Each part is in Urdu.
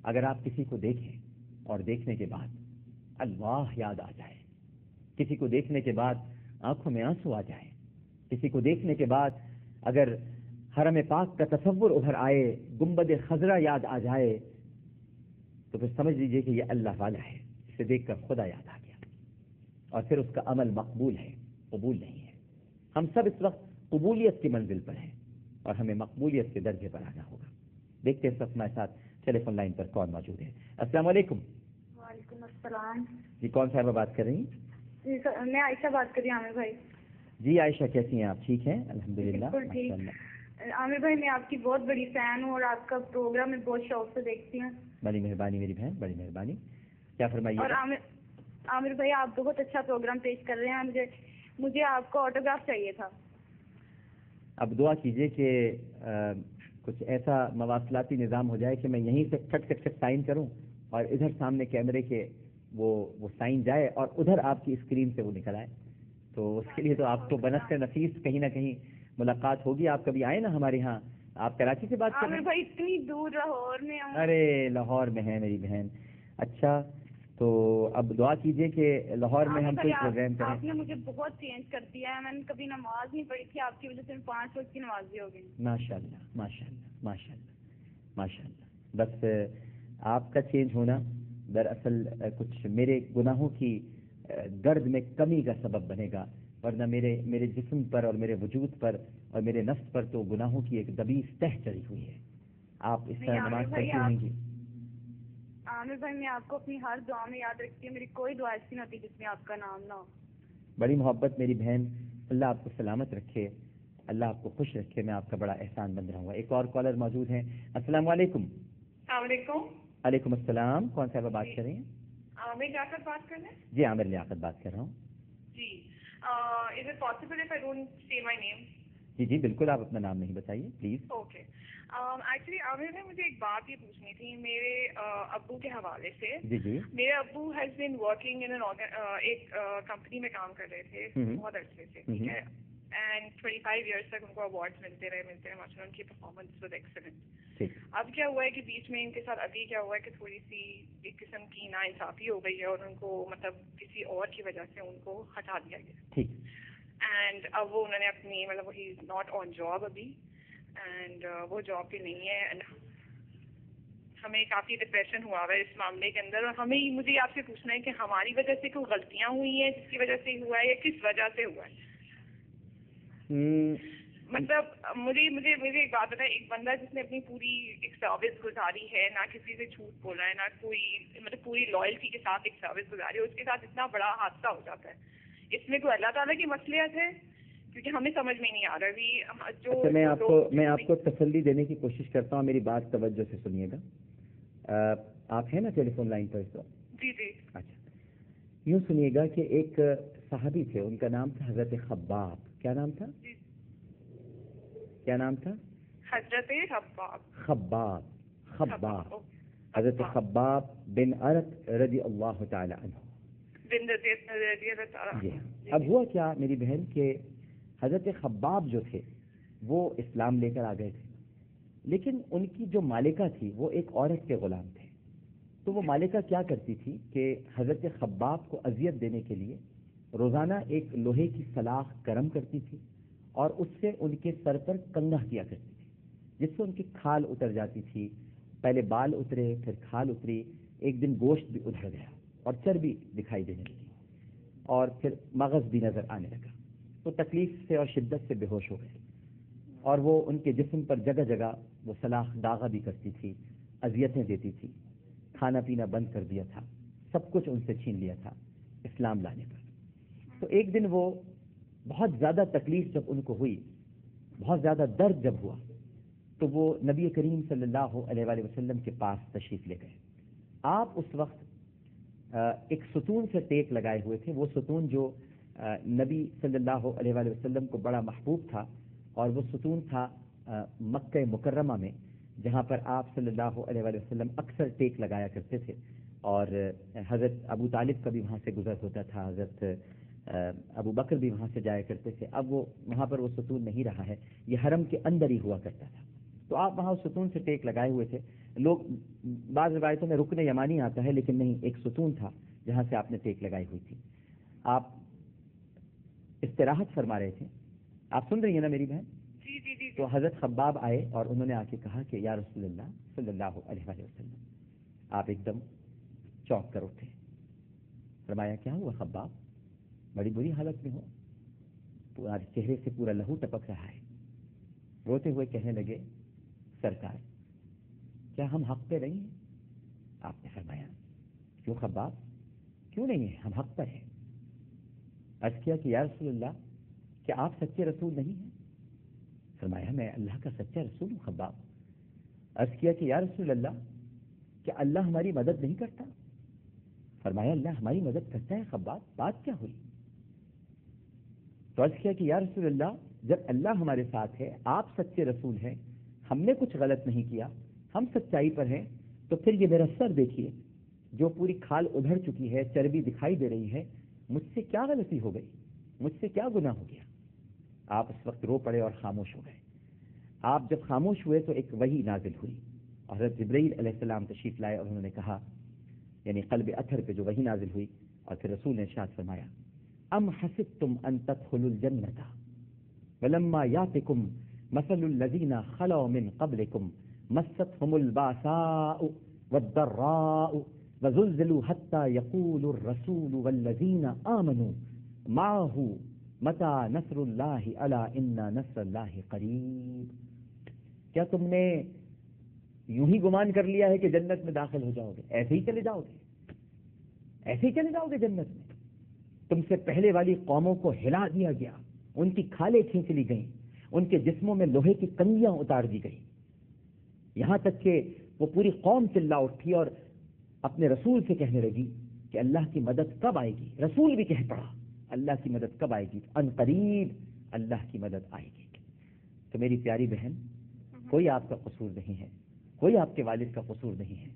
اگر آپ کسی کو دیکھیں اور دیکھنے کے بعد اللہ یاد آ جائے، کسی کو دیکھنے کے بعد آنکھوں میں آنسو آ جائے، کسی کو دیکھنے کے بعد اگر حرم پاک کا تصور ابھر آئے، گنبد خضرا یاد آ جائے، تو پھر سمجھ لیجئے کہ یہ اللہ والا ہے، اسے دیکھ کر خدا یاد آ گیا، اور پھر اس کا عمل مقبول ہے، قبول نہیں ہے۔ ہم سب اس وقت قبولیت کی منزل پر ہیں اور ہمیں مقبولیت کے درجے پر آنا ہوگا۔ دیکھتے ہیں اس ہمارے ساتھ ٹیلی فون لائن پر کون موجود ہے۔ السلام علیکم۔ وعلیکم السلام جی کون صاحبہ بات کر رہی ہیں؟ جی سر میں عائشہ بات کر رہی ہوں عامر بھائی۔ جی عائشہ کیسی ہیں آپ؟ ٹھیک ہیں الحمدللہ بالکل ٹھیک۔ عامر بھائی میں آپ کی بہت بڑی فین ہوں اور آپ کا پروگرام میں بہت شوق سے دیکھتی ہوں۔ بڑی مہربانی میری بہن، بڑی مہربانی، کیا فرمائیے؟ اور عامر بھائی آپ بہت اچھا پروگرام پیش کر رہے ہیں، مجھے آپ کو آٹوگراف چاہیے تھا۔ اب دعا کیجئے کہ کچھ ایسا مواصلاتی نظام ہو جائے کہ میں یہیں سے کھٹ کھٹ کھٹ سائن کروں اور ادھر سامنے کیمرے کے وہ سائن جائے اور ادھر آپ کی اسکرین سے وہ نکل آئے، تو اس کے لیے تو آپ کو بنفس نفیس کہیں نہ کہیں ملاقات ہوگی۔ آپ کبھی آئے نا ہمارے ہاں۔ آپ کراچی سے بات کر رہے ہیں؟ عامر بھائی اتنی دور لاہور میں ہوں۔ ارے لاہور میں ہے میری بہن، اچھا تو اب دعا کیجئے کہ لاہور میں ہم کوئی پروگرام کریں۔ آپ نے مجھے بہت چینج کر دیا ہے، میں نے کبھی نماز نہیں پڑھی تھی، آپ کی وجہ سے میں 5 وقت کی نمازی ہو گئی۔ ماشاء اللہ ماشاء اللہ ماشاء اللہ ماشاء اللہ۔ بس آپ کا چینج ہونا دراصل کچھ میرے گناہوں کی گرد میں کمی کا سبب بنے گا، ورنہ میرے جسم پر اور میرے وجود پر اور میرے نفس پر تو گناہوں کی ایک دبیز تہ چڑھی ہوئی ہے۔ آپ اس طرح نماز پڑھتی رہیں گی؟ عامر بھائی میں آپ کو اپنی ہر دعا میں یاد رکھتی ہوں، میری کوئی دعا ایسی نہ ہوتی جس میں آپ کا نام نہ ہو۔ بڑی محبت میری بہن، اللہ آپ کو سلامت رکھے، اللہ آپ کو خوش رکھے، میں آپ کا بڑا احسان بند رہوں گا۔ ایک اور کالر موجود ہیں۔ السلام علیکم۔ السلام علیکم۔ وعلیکم السلام، کون صاحبہ بات کر رہی ہیں؟ عامر لیاقت بات کر رہے ہیں؟ جی عامر لیاقت بات کر رہا ہوں۔ جی is it possible if I don't say my نیم؟ جی جی بالکل، آپ اپنا نام نہیں بتائیے پلیز۔ اوکے ایکچولی عامر بھائی مجھے ایک بات یہ پوچھنی تھی میرے ابو کے حوالے سے۔ جی جی۔ میرے ابو ہیز بین ورکنگ ان ایک کمپنی میں کام کر رہے تھے بہت عرصے سے، ٹھیک ہے، اینڈ 25 ایئرس تک ان کو اوارڈ ملتے رہے ماشاء اللہ، ان کی پرفارمنس واز ایکسلنٹ۔ اب کیا ہوا ہے کہ بیچ میں ان کے ساتھ ابھی کیا ہوا ہے کہ تھوڑی سی ایک قسم کی ناانصافی ہو گئی ہے اور ان کو مطلب کسی اور کی وجہ سے ان کو ہٹا دیا گیا، اینڈ اب وہ انہوں نے اپنی مطلب ہی از ناٹ آن جاب ابھی، اینڈ وہ جاب پہ نہیں ہے، اینڈ ہمیں کافی ڈپریشن ہوا ہے اس معاملے کے اندر، اور مجھے آپ سے پوچھنا ہے کہ ہماری وجہ سے کوئی غلطیاں ہوئی ہیں جس کی وجہ سے ہوا ہے یا کس وجہ سے ہوا ہے؟ مطلب مجھے ایک بات بتائیں، ایک بندہ جس نے اپنی پوری ایک سروس گزاری ہے، نہ کسی سے جھوٹ بولا ہے، نہ کوئی مطلب پوری لائلٹی کے ساتھ ایک سروس گزاری ہے، اس کے ساتھ اتنا بڑا حادثہ ہو جاتا ہے، اس میں کوئی اللہ تعالیٰ کی مصلحت ہے؟ کیونکہ ہمیں سمجھ میں نہیں آ رہا ابھی جو میں آپ کو تسلی دینے کی کوشش کرتا ہوں، میری بات توجہ سے سنیے گا۔ آپ ہیں نا ٹیلی فون لائن پر اس وقت؟ جی جی۔ اچھا یوں سنیے گا کہ ایک صحابی تھے، ان کا نام تھا حضرت خباب۔ کیا نام تھا؟ کیا نام تھا؟ حضرت خباب۔ حضرت خباب بن ارت رضی اللہ تعالی عنہ۔ جی اب ہوا کیا میری بہن کہ حضرت خباب جو تھے وہ اسلام لے کر آ گئے تھے، لیکن ان کی جو مالکہ تھی وہ ایک عورت کے غلام تھے، تو وہ مالکہ کیا کرتی تھی کہ حضرت خباب کو اذیت دینے کے لیے روزانہ ایک لوہے کی سلاخ گرم کرتی تھی اور اس سے ان کے سر پر کنگھا کیا کرتی تھی، جس سے ان کی کھال اتر جاتی تھی، پہلے بال اترے پھر کھال اتری، ایک دن گوشت بھی ادھر گیا اور چربی دکھائی دینے لگی اور پھر مغز بھی نظر آنے لگا، تو تکلیف سے اور شدت سے بے ہوش ہو گئے، اور وہ ان کے جسم پر جگہ جگہ وہ سلاخ داغا بھی کرتی تھی، اذیتیں دیتی تھی، کھانا پینا بند کر دیا تھا، سب کچھ ان سے چھین لیا تھا اسلام لانے پر۔ تو ایک دن وہ بہت زیادہ تکلیف جب ان کو ہوئی، بہت زیادہ درد جب ہوا، تو وہ نبی کریم صلی اللہ علیہ وآلہ وسلم کے پاس تشریف لے گئے۔ آپ اس وقت ایک ستون سے ٹیک لگائے ہوئے تھے، وہ ستون جو نبی صلی اللہ علیہ وآلہ وسلم کو بڑا محبوب تھا، اور وہ ستون تھا مکہ مکرمہ میں، جہاں پر آپ صلی اللہ علیہ وآلہ وسلم اکثر ٹیک لگایا کرتے تھے، اور حضرت ابو طالب کا بھی وہاں سے گزر ہوتا تھا، حضرت ابو بکر بھی وہاں سے جایا کرتے تھے۔ اب وہ وہاں پر وہ ستون نہیں رہا ہے، یہ حرم کے اندر ہی ہوا کرتا تھا، تو آپ وہاں اس ستون سے ٹیک لگائے ہوئے تھے۔ لوگ بعض روایتوں میں رکن یمانی آتا ہے، لیکن نہیں، ایک ستون تھا جہاں سے آپ نے ٹیک لگائی ہوئی تھی. آپ استراحت فرما رہے تھے. آپ سن رہی ہیں نا میری بہن؟ جی جی جی. تو حضرت خباب آئے اور انہوں نے آ کے کہا کہ یا رسول اللہ صلی اللہ علیہ وسلم. آپ ایک دم چونک کر اٹھے. فرمایا کیا ہوا خباب؟ بڑی بری حالت میں ہو، پورا چہرے سے پورا لہو ٹپک رہا ہے. روتے ہوئے کہنے لگے سرکار کیا ہم حق پہ نہیں ہیں؟ آپ نے فرمایا کیوں خباب، کیوں نہیں ہیں، ہم حق پر ہیں. عرض کیا کہ یا رسول اللہ کیا آپ سچے رسول نہیں ہیں؟ فرمایا میں اللہ کا سچا رسول ہوں خباب. عرض کیا کہ یا رسول اللہ کیا اللہ ہماری مدد نہیں کرتا؟ فرمایا اللہ ہماری مدد کرتا ہے خباب. بات کیا ہوئی؟ تو عرض کیا کہ یا رسول اللہ جب اللہ ہمارے ساتھ ہے، آپ سچے رسول ہیں، ہم نے کچھ غلط نہیں کیا، ہم سچائی پر ہیں، تو پھر یہ میرا سر دیکھیے جو پوری کھال ادھڑ چکی ہے، چربی دکھائی دے رہی ہے، مجھ سے کیا غلطی ہو گئی، مجھ سے کیا گناہ ہو گیا؟ آپ اس وقت رو پڑے اور خاموش ہو گئے. آپ جب خاموش ہوئے تو ایک وحی نازل ہوئی. حضرت جبرائیل علیہ السلام تشریف لائے اور انہوں نے کہا، یعنی قلب اطہر پہ جو وحی نازل ہوئی، اور پھر رسول نے ارشاد فرمایا ام حسبتم ان تدخلوا الجنة ولما ياتكم مثل الذين خلوا من قبلكم مستهم الباساء والضراء وزلزلوا حتى يقول الرسول والذين آمنوا معه متى نصر الله الا ان نصر الله قریب. کیا تم نے یوں ہی گمان کر لیا ہے کہ جنت میں داخل ہو جاؤ گے؟ ایسے ہی چلے جاؤ گے، ایسے ہی چلے جاؤ گے جنت میں؟ تم سے پہلے والی قوموں کو ہلا دیا گیا، ان کی کھالیں کھینچ لی گئیں، ان کے جسموں میں لوہے کی کنگیاں اتار دی گئی، یہاں تک کہ وہ پوری قوم چلا اٹھی اور اپنے رسول سے کہنے لگی کہ اللہ کی مدد کب آئے گی. رسول بھی کہہ پڑا اللہ کی مدد کب آئے گی؟ ان قریب اللہ کی مدد آئے گی. تو میری پیاری بہن، کوئی آپ کا قصور نہیں ہے، کوئی آپ کے والد کا قصور نہیں ہے.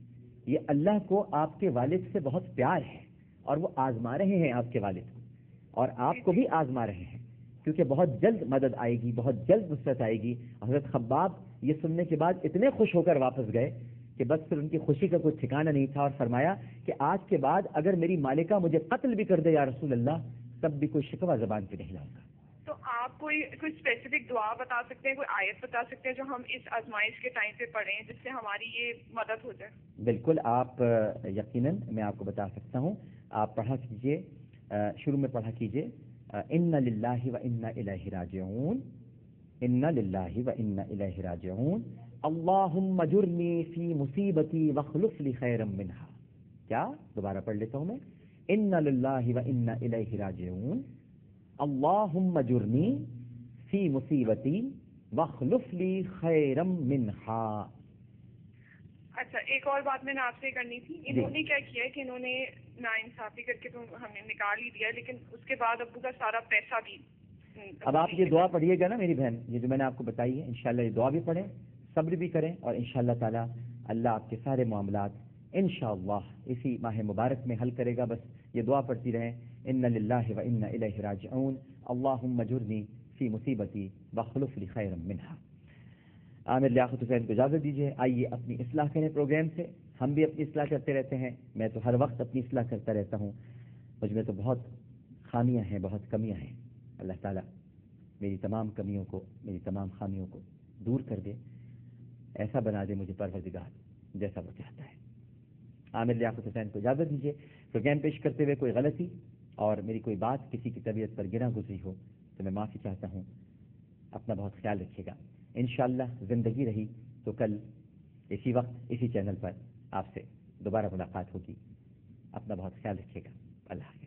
یہ اللہ کو آپ کے والد سے بہت پیار ہے اور وہ آزما رہے ہیں آپ کے والد کو، اور آپ کو بھی آزما رہے ہیں، کیونکہ بہت جلد مدد آئے گی، بہت جلد نصرت آئے گی. حضرت خباب یہ سننے کے بعد اتنے خوش ہو کر واپس گئے کہ بس پھر ان کی خوشی کا کوئی ٹھکانہ نہیں تھا، اور فرمایا کہ آج کے بعد اگر میری مالکہ مجھے قتل بھی کر دے یا رسول اللہ تب بھی کوئی شکوہ زبان پہ نہیں لاؤں گا. تو آپ کوئی اسپیسیفک دعا بتا سکتے ہیں، کوئی آیت بتا سکتے ہیں جو ہم اس آزمائش کے ٹائم پہ پڑھیں جس سے ہماری یہ مدد ہو جائے؟ بالکل، آپ یقیناً میں آپ کو بتا سکتا ہوں. آپ پڑھا کیجئے، شروع میں پڑھا کیجئے ان للہ و انا الیہ راجعون، ان للہ و انا الیہ راجعون، اللہم اجرنی فی مصیبتی واخلف لی خیرا منہا. کیا؟ دوبارہ پڑھ لیتا ہوں میں. ان للہ و انا الیہ راجعون، اللہم اجرنی فی مصیبتی واخلف لی خیرا منہا. اچھا، ایک اور بات میں نے آپ سے کرنی تھی. انہوں نے کیا کیا ہے کہ انہوں نے ناانصافی کر کے تو ہمیں نکال ہی دیا، لیکن اس کے بعد ابو کا سارا پیسہ بھی. اب آپ یہ دعا پڑھیے گا نا میری بہن، یہ جو میں نے آپ کو بتائی ہے، انشاءاللہ یہ دعا بھی پڑھیں، صبر بھی کریں، اور انشاءاللہ تعالی اللہ آپ کے سارے معاملات انشاءاللہ اسی ماہ مبارک میں حل کرے گا. بس یہ دعا پڑھتی رہیں، ان للہ و انا الیہ راجعون، اللہم اجرنی فی مصیبتی واخلف لی خیرا منہا. عامر لیاقت حسین کو اجازت دیجیے. آئیے اپنی اصلاح کریں پروگرام سے. ہم بھی اپنی اصلاح کرتے رہتے ہیں، میں تو ہر وقت اپنی اصلاح کرتا رہتا ہوں. مجھ میں تو بہت خامیاں ہیں، بہت کمیاں ہیں. اللہ تعالیٰ میری تمام کمیوں کو، میری تمام خامیوں کو دور کر دے، ایسا بنا دے مجھے پروردگار جیسا وہ چاہتا ہے. عامر لیاقت حسین کو اجازت دیجیے. پروگرام پیش کرتے ہوئے کوئی غلطی اور میری کوئی بات کسی کی طبیعت پر گرا گزری ہو تو میں معافی چاہتا ہوں. اپنا بہت خیال رکھیے گا. انشاءاللہ زندگی رہی تو کل اسی وقت اسی چینل پر آپ سے دوبارہ ملاقات ہوگی. اپنا بہت خیال رکھیے گا. اللہ حافظ.